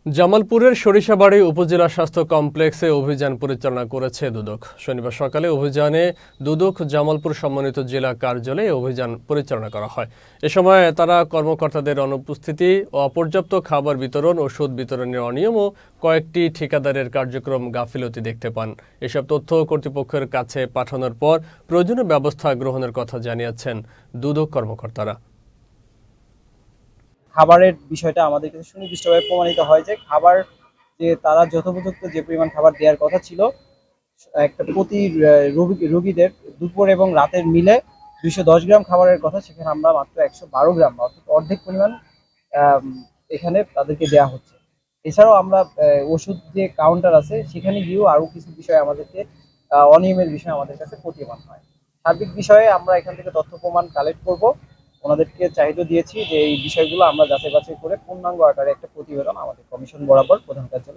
জামালপুরের সরিষাবাড়ী উপজেলা স্বাস্থ্য কমপ্লেক্সে অভিযান পরিচালনা করেছে দুদক। শনিবার সকালে অভিযানে দুদক জামালপুর সম্মানিত জেলা কার্যালয়ে অভিযান পরিচালনা করা হয়। এ সময় তারা কর্মকর্তাদের অনুপস্থিতি, অপর্যাপ্ত খাবার বিতরণ, ওষুধ বিতরণের অনিয়ম ও কয়েকটি ঠিকাদারের কার্যক্রম গাফিলতি দেখতে পান। এসব তথ্য কর্তৃপক্ষের কাছে পাঠানোর পর প্রয়োজনীয় ব্যবস্থা গ্রহণের কথা জানিয়েছেন দুদক কর্মকর্তারা। খাবারের বিষয়টা আমাদের কাছে সুনির্দিষ্টভাবে প্রমাণিত হয় যে খাবার যে তারা যথোপযুক্ত যে পরিমাণ খাবার দেওয়ার কথা ছিল একটা প্রতি রোগীদের দুপুর এবং রাতের মিলে 210 গ্রাম খাবারের কথা, সেখানে আমরা মাত্র 112 গ্রাম অর্থাৎ অর্ধেক পরিমাণ আম, এখানে তাদেরকে দেওয়া হচ্ছে। এছাড়াও আমরা ওষুধ যে কাউন্টার আছে সেখানে গিয়েও আরো কিছু বিষয় আমাদেরকে অনিয়মের বিষয় আমাদের কাছে প্রতীয়মান হয়। সার্বিক বিষয়ে আমরা এখান থেকে তথ্য প্রমাণ কালেক্ট করব। ওনাদেরকে চাহিদা দিয়েছি যে এই বিষয়গুলো আমরা যাচাই বাছাই করে পূর্ণাঙ্গ আকারে একটা প্রতিবেদন আমাদের কমিশন বরাবর প্রধান কার্যালয়ে